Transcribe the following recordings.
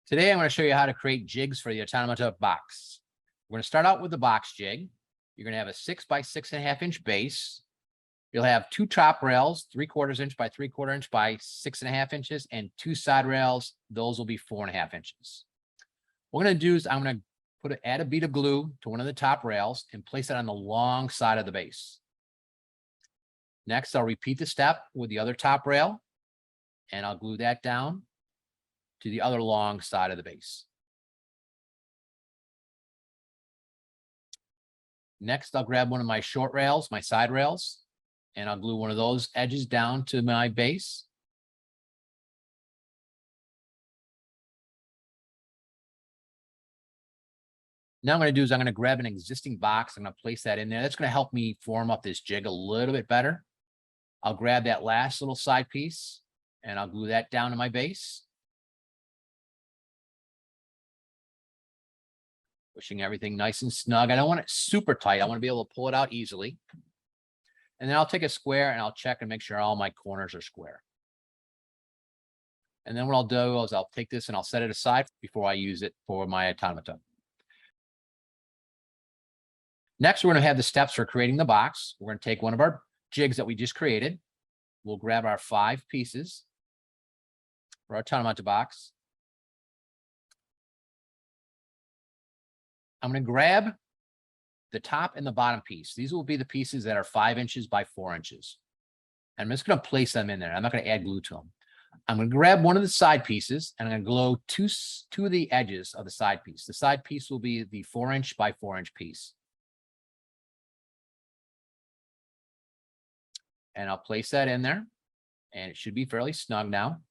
Today, I'm going to show you how to create jigs for the Automata box. We're going to start out with the box jig. You're going to have a 6 by 6.5 inch base. You'll have 2 top rails, 3/4 inch by 3/4 inch by 6.5 inches, and 2 side rails. Those will be 4.5 inches. What we're going to do is I'm going to add a bead of glue to one of the top rails and place it on the long side of the base. Next, I'll repeat the step with the other top rail, and I'll glue that down to the other long side of the base. Next, I'll grab one of my short rails, my side rails, and I'll glue one of those edges down to my base. Now I'm going to do is I'm going to grab an existing box. I'm going to place that in there. That's going to help me form up this jig a little bit better. I'll grab that last little side piece and I'll glue that down to my base. Pushing everything nice and snug. I don't want it super tight. I want to be able to pull it out easily. And then I'll take a square and I'll check and make sure all my corners are square. And then what I'll do is I'll take this and I'll set it aside before I use it for my automata. Next, we're going to have the steps for creating the box. We're going to take one of our jigs that we just created. We'll grab our 5 pieces for our automata box. I'm going to grab the top and the bottom piece. These will be the pieces that are 5 inches by 4 inches. I'm just going to place them in there. I'm not going to add glue to them. I'm going to grab one of the side pieces and I'm going to glue two of the edges of the side piece. The side piece will be the 4 inch by 4 inch piece. And I'll place that in there and it should be fairly snug now.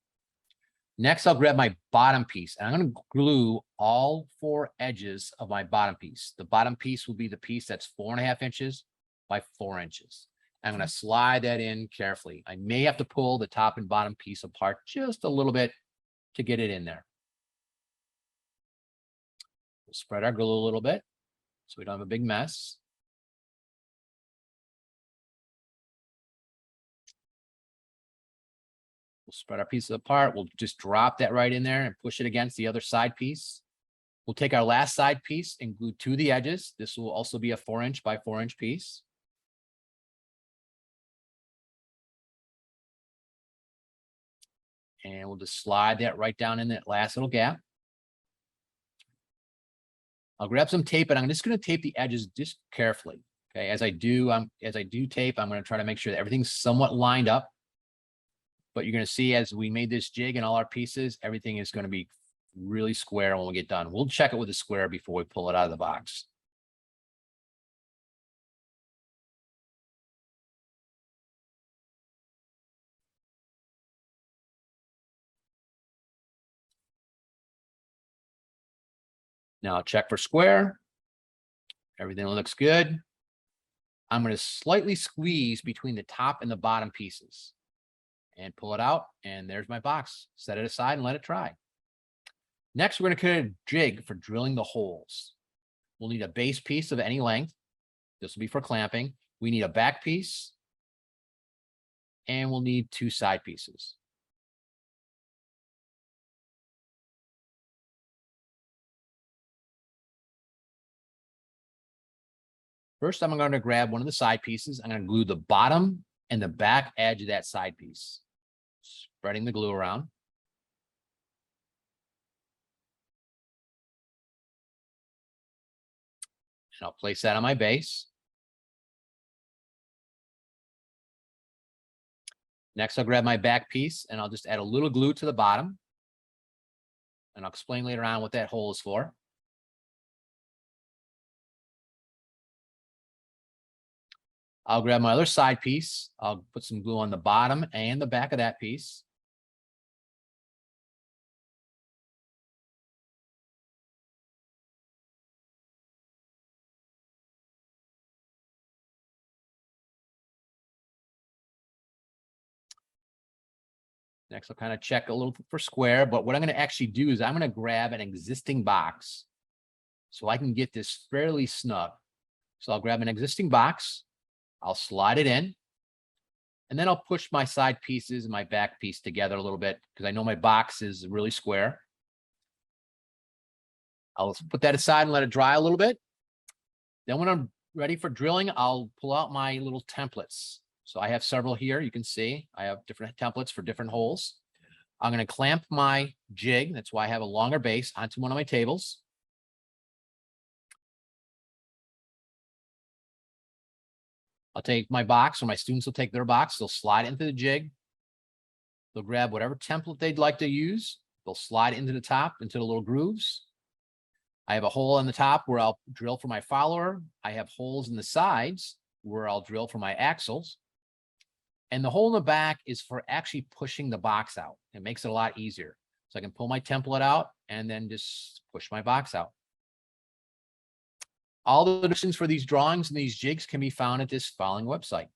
Next, I'll grab my bottom piece and I'm going to glue all 4 edges of my bottom piece. The bottom piece will be the piece that's 4.5 inches by 4 inches. I'm going to slide that in carefully. I may have to pull the top and bottom piece apart just a little bit to get it in there. We'll spread our glue a little bit so we don't have a big mess. We'll spread our pieces apart. We'll just drop that right in there and push it against the other side piece. We'll take our last side piece and glue to the edges. This will also be a 4 inch by 4 inch piece. And we'll just slide that right down in that last little gap. I'll grab some tape and I'm just going to tape the edges just carefully. Okay, as I do tape, I'm going to try to make sure that everything's somewhat lined up. But you're going to see as we made this jig and all our pieces, everything is going to be really square when we get done. We'll check it with a square before we pull it out of the box. Now I'll check for square. Everything looks good. I'm going to slightly squeeze between the top and the bottom pieces and pull it out. And there's my box. Set it aside and let it dry. Next, we're going to create a jig for drilling the holes. We'll need a base piece of any length. This will be for clamping. We need a back piece. And we'll need 2 side pieces. First, I'm going to grab one of the side pieces. I'm going to glue the bottom and the back edge of that side piece. Spreading the glue around. And I'll place that on my base. Next, I'll grab my back piece and I'll just add a little glue to the bottom. And I'll explain later on what that hole is for. I'll grab my other side piece. I'll put some glue on the bottom and the back of that piece. Next, I'll kind of check a little for square, but what I'm going to actually do is I'm going to grab an existing box so I can get this fairly snug. So I'll grab an existing box. I'll slide it in and then I'll push my side pieces and my back piece together a little bit because I know my box is really square. I'll put that aside and let it dry a little bit. Then when I'm ready for drilling, I'll pull out my little templates. So I have several here. You can see I have different templates for different holes. I'm going to clamp my jig. That's why I have a longer base onto one of my tables. I'll take my box, or my students will take their box. They'll slide into the jig. They'll grab whatever template they'd like to use. They'll slide into the top, into the little grooves. I have a hole in the top where I'll drill for my follower. I have holes in the sides where I'll drill for my axles. And the hole in the back is for actually pushing the box out. It makes it a lot easier. So I can pull my template out and then just push my box out. All the directions for these drawings and these jigs can be found at this following website.